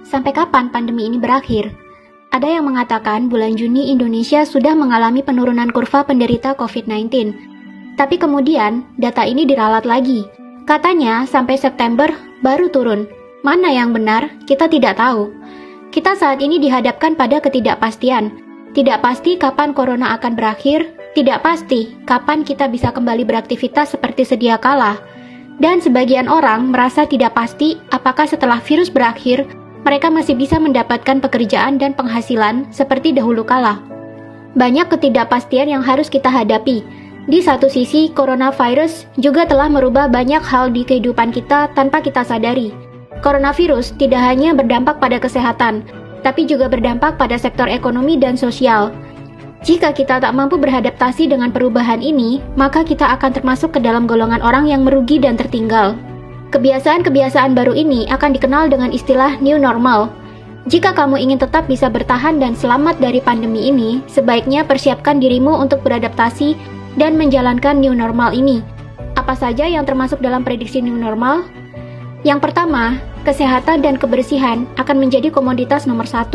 Sampai kapan pandemi ini berakhir? Ada yang mengatakan bulan Juni Indonesia sudah mengalami penurunan kurva penderita COVID-19. Tapi kemudian data ini diralat lagi. Katanya sampai September baru turun. Mana yang benar? Kita tidak tahu. Kita saat ini dihadapkan pada ketidakpastian. Tidak pasti kapan corona akan berakhir, tidak pasti kapan kita bisa kembali beraktivitas seperti sedia kala. Dan sebagian orang merasa tidak pasti apakah setelah virus berakhir, mereka masih bisa mendapatkan pekerjaan dan penghasilan seperti dahulu kala. Banyak ketidakpastian yang harus kita hadapi. Di satu sisi, coronavirus juga telah merubah banyak hal di kehidupan kita tanpa kita sadari. Coronavirus tidak hanya berdampak pada kesehatan, tapi juga berdampak pada sektor ekonomi dan sosial. Jika kita tak mampu beradaptasi dengan perubahan ini, maka kita akan termasuk ke dalam golongan orang yang merugi dan tertinggal. Kebiasaan-kebiasaan baru ini akan dikenal dengan istilah new normal. Jika kamu ingin tetap bisa bertahan dan selamat dari pandemi ini, sebaiknya persiapkan dirimu untuk beradaptasi dan menjalankan new normal ini. Apa saja yang termasuk dalam prediksi new normal? Yang pertama, kesehatan dan kebersihan akan menjadi komoditas nomor 1.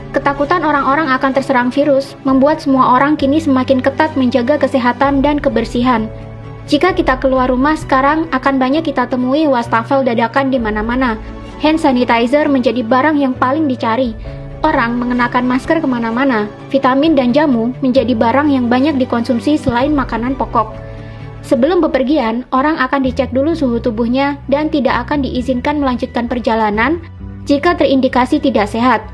Ketakutan orang-orang akan terserang virus membuat semua orang kini semakin ketat menjaga kesehatan dan kebersihan. Jika kita keluar rumah sekarang, akan banyak kita temui wastafel dadakan di mana-mana. Hand sanitizer menjadi barang yang paling dicari. Orang mengenakan masker kemana-mana. Vitamin dan jamu menjadi barang yang banyak dikonsumsi selain makanan pokok. Sebelum bepergian, orang akan dicek dulu suhu tubuhnya dan tidak akan diizinkan melanjutkan perjalanan jika terindikasi tidak sehat.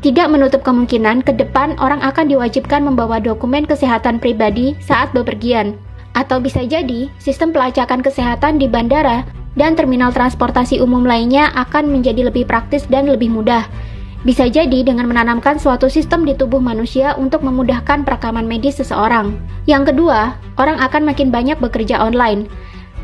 Tidak menutup kemungkinan ke depan orang akan diwajibkan membawa dokumen kesehatan pribadi saat bepergian. Atau bisa jadi, sistem pelacakan kesehatan di bandara dan terminal transportasi umum lainnya akan menjadi lebih praktis dan lebih mudah. Bisa jadi dengan menanamkan suatu sistem di tubuh manusia untuk memudahkan perekaman medis seseorang. Yang kedua, orang akan makin banyak bekerja online.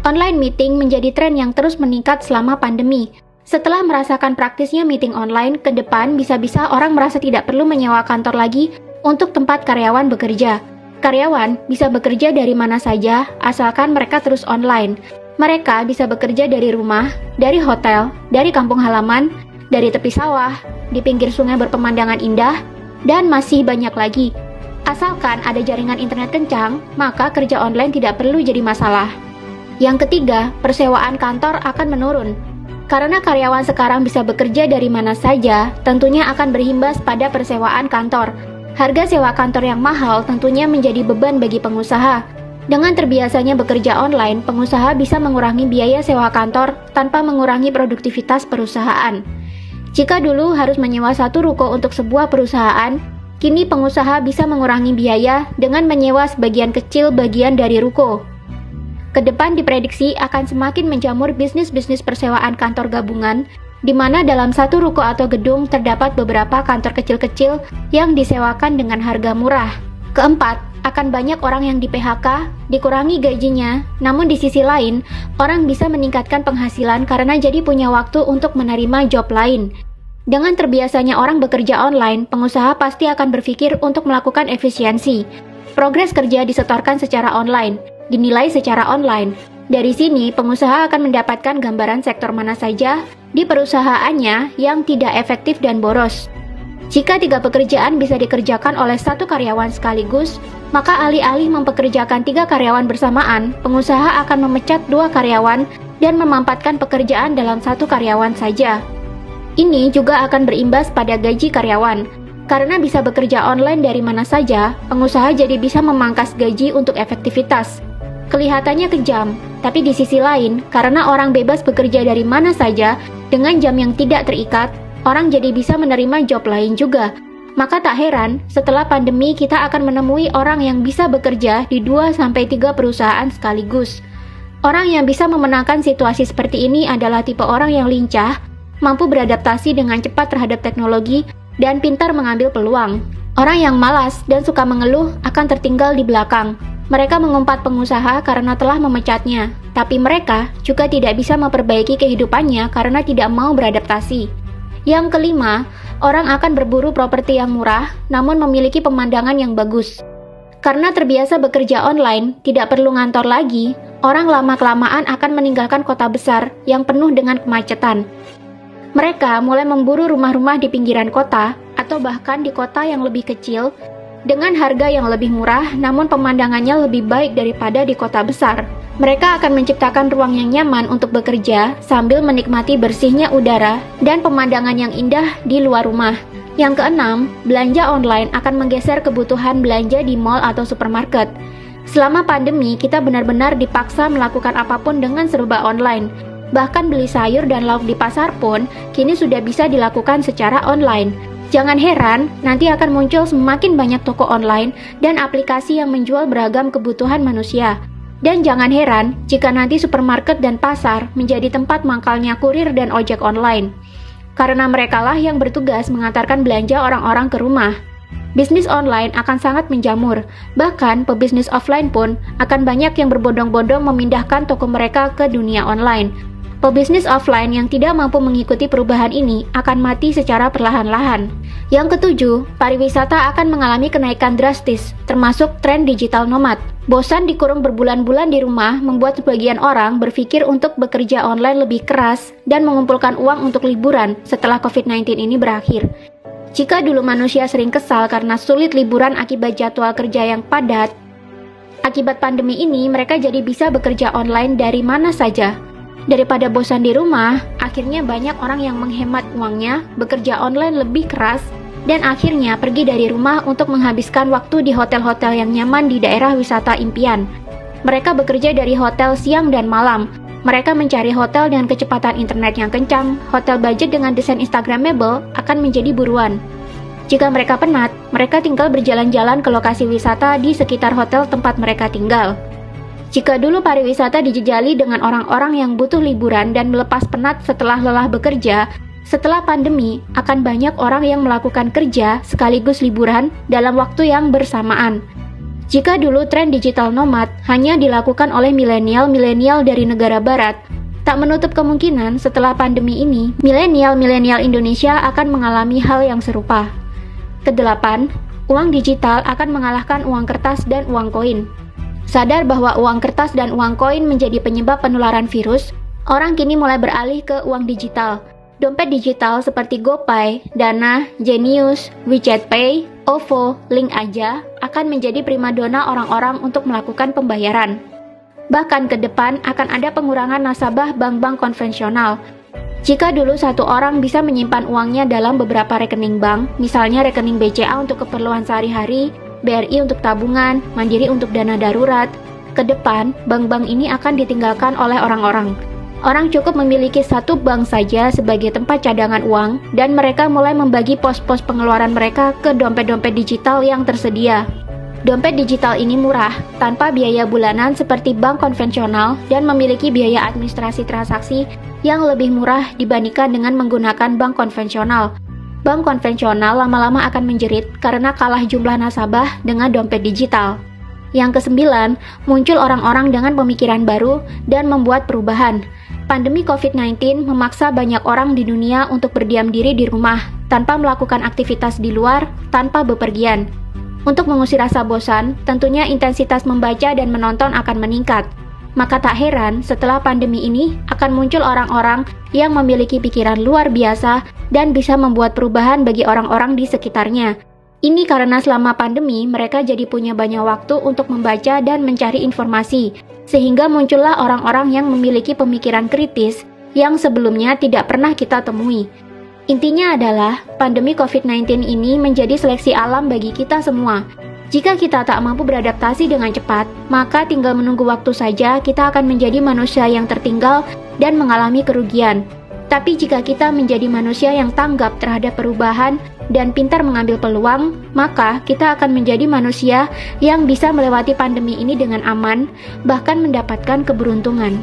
Online meeting menjadi tren yang terus meningkat selama pandemi. Setelah merasakan praktisnya meeting online, ke depan bisa-bisa orang merasa tidak perlu menyewa kantor lagi untuk tempat karyawan bekerja. Karyawan bisa bekerja dari mana saja, asalkan mereka terus online. Mereka bisa bekerja dari rumah, dari hotel, dari kampung halaman, dari tepi sawah, di pinggir sungai berpemandangan indah, dan masih banyak lagi. Asalkan ada jaringan internet kencang, maka kerja online tidak perlu jadi masalah. Yang ketiga, persewaan kantor akan menurun. Karena karyawan sekarang bisa bekerja dari mana saja, tentunya akan berimbas pada persewaan kantor. Harga sewa kantor yang mahal tentunya menjadi beban bagi pengusaha. Dengan terbiasanya bekerja online, pengusaha bisa mengurangi biaya sewa kantor tanpa mengurangi produktivitas perusahaan. Jika dulu harus menyewa satu ruko untuk sebuah perusahaan, kini pengusaha bisa mengurangi biaya dengan menyewa sebagian kecil bagian dari ruko. Kedepan diprediksi akan semakin menjamur bisnis-bisnis persewaan kantor gabungan, di mana dalam satu ruko atau gedung terdapat beberapa kantor kecil-kecil yang disewakan dengan harga murah. Keempat, akan banyak orang yang di-PHK, dikurangi gajinya, namun di sisi lain, orang bisa meningkatkan penghasilan karena jadi punya waktu untuk menerima job lain. Dengan terbiasanya orang bekerja online, pengusaha pasti akan berpikir untuk melakukan efisiensi. Progres kerja disetorkan secara online, dinilai secara online. Dari sini, pengusaha akan mendapatkan gambaran sektor mana saja di perusahaannya yang tidak efektif dan boros. Jika 3 pekerjaan bisa dikerjakan oleh 1 karyawan sekaligus, maka alih-alih mempekerjakan 3 karyawan bersamaan, pengusaha akan memecat 2 karyawan dan memampatkan pekerjaan dalam 1 karyawan saja. Ini juga akan berimbas pada gaji karyawan. Karena bisa bekerja online dari mana saja, pengusaha jadi bisa memangkas gaji untuk efektivitas. Kelihatannya kejam, tapi di sisi lain, karena orang bebas bekerja dari mana saja dengan jam yang tidak terikat, orang jadi bisa menerima job lain juga. Maka tak heran, setelah pandemi kita akan menemui orang yang bisa bekerja di 2-3 perusahaan sekaligus. Orang yang bisa memenangkan situasi seperti ini adalah tipe orang yang lincah, mampu beradaptasi dengan cepat terhadap teknologi, dan pintar mengambil peluang. Orang yang malas dan suka mengeluh akan tertinggal di belakang. Mereka mengumpat pengusaha karena telah memecatnya, tapi mereka juga tidak bisa memperbaiki kehidupannya karena tidak mau beradaptasi. Yang kelima, orang akan berburu properti yang murah namun memiliki pemandangan yang bagus. Karena terbiasa bekerja online, tidak perlu ngantor lagi, orang lama-kelamaan akan meninggalkan kota besar yang penuh dengan kemacetan. Mereka mulai memburu rumah-rumah di pinggiran kota atau bahkan di kota yang lebih kecil dengan harga yang lebih murah namun pemandangannya lebih baik daripada di kota besar. Mereka akan menciptakan ruang yang nyaman untuk bekerja sambil menikmati bersihnya udara dan pemandangan yang indah di luar rumah. Yang keenam, belanja online akan menggeser kebutuhan belanja di mall atau supermarket. Selama pandemi, kita benar-benar dipaksa melakukan apapun dengan serba online. Bahkan beli sayur dan lauk di pasar pun kini sudah bisa dilakukan secara online. Jangan heran, nanti akan muncul semakin banyak toko online dan aplikasi yang menjual beragam kebutuhan manusia. Dan jangan heran jika nanti supermarket dan pasar menjadi tempat mangkalnya kurir dan ojek online. Karena merekalah yang bertugas mengantarkan belanja orang-orang ke rumah. Bisnis online akan sangat menjamur, bahkan pebisnis offline pun akan banyak yang berbondong-bondong memindahkan toko mereka ke dunia online. Pebisnis offline yang tidak mampu mengikuti perubahan ini akan mati secara perlahan-lahan. Yang ketujuh, pariwisata akan mengalami kenaikan drastis, termasuk tren digital nomad. Bosan dikurung berbulan-bulan di rumah membuat sebagian orang berpikir untuk bekerja online lebih keras dan mengumpulkan uang untuk liburan setelah COVID-19 ini berakhir. Jika dulu manusia sering kesal karena sulit liburan akibat jadwal kerja yang padat, akibat pandemi ini mereka jadi bisa bekerja online dari mana saja. Daripada bosan di rumah, akhirnya banyak orang yang menghemat uangnya, bekerja online lebih keras, dan akhirnya pergi dari rumah untuk menghabiskan waktu di hotel-hotel yang nyaman di daerah wisata impian. Mereka bekerja dari hotel siang dan malam. Mereka mencari hotel dengan kecepatan internet yang kencang, hotel budget dengan desain Instagramable akan menjadi buruan. Jika mereka penat, mereka tinggal berjalan-jalan ke lokasi wisata di sekitar hotel tempat mereka tinggal. Jika dulu pariwisata dijejali dengan orang-orang yang butuh liburan dan melepas penat setelah lelah bekerja, setelah pandemi akan banyak orang yang melakukan kerja sekaligus liburan dalam waktu yang bersamaan. Jika dulu tren digital nomad hanya dilakukan oleh milenial-milenial dari negara barat, tak menutup kemungkinan setelah pandemi ini, milenial-milenial Indonesia akan mengalami hal yang serupa. Kedelapan, uang digital akan mengalahkan uang kertas dan uang koin. Sadar bahwa uang kertas dan uang koin menjadi penyebab penularan virus, orang kini mulai beralih ke uang digital. Dompet digital seperti GoPay, Dana, Genius, WeChat Pay, OVO, Link Aja akan menjadi primadona orang-orang untuk melakukan pembayaran. Bahkan ke depan akan ada pengurangan nasabah bank-bank konvensional. Jika dulu satu orang bisa menyimpan uangnya dalam beberapa rekening bank, misalnya rekening BCA untuk keperluan sehari-hari, BRI untuk tabungan, Mandiri untuk dana darurat. Ke depan, bank-bank ini akan ditinggalkan oleh orang-orang. Orang cukup memiliki satu bank saja sebagai tempat cadangan uang, dan mereka mulai membagi pos-pos pengeluaran mereka ke dompet-dompet digital yang tersedia. Dompet digital ini murah, tanpa biaya bulanan seperti bank konvensional, dan memiliki biaya administrasi transaksi yang lebih murah dibandingkan dengan menggunakan bank konvensional. Bank konvensional lama-lama akan menjerit karena kalah jumlah nasabah dengan dompet digital. Yang kesembilan, muncul orang-orang dengan pemikiran baru dan membuat perubahan. Pandemi COVID-19 memaksa banyak orang di dunia untuk berdiam diri di rumah, tanpa melakukan aktivitas di luar, tanpa bepergian. Untuk mengusir rasa bosan, tentunya intensitas membaca dan menonton akan meningkat. Maka tak heran setelah pandemi ini akan muncul orang-orang yang memiliki pikiran luar biasa dan bisa membuat perubahan bagi orang-orang di sekitarnya. Ini karena selama pandemi mereka jadi punya banyak waktu untuk membaca dan mencari informasi, sehingga muncullah orang-orang yang memiliki pemikiran kritis yang sebelumnya tidak pernah kita temui. Intinya adalah pandemi COVID-19 ini menjadi seleksi alam bagi kita semua. Jika kita tak mampu beradaptasi dengan cepat, maka tinggal menunggu waktu saja kita akan menjadi manusia yang tertinggal dan mengalami kerugian. Tapi jika kita menjadi manusia yang tanggap terhadap perubahan dan pintar mengambil peluang, maka kita akan menjadi manusia yang bisa melewati pandemi ini dengan aman, bahkan mendapatkan keberuntungan.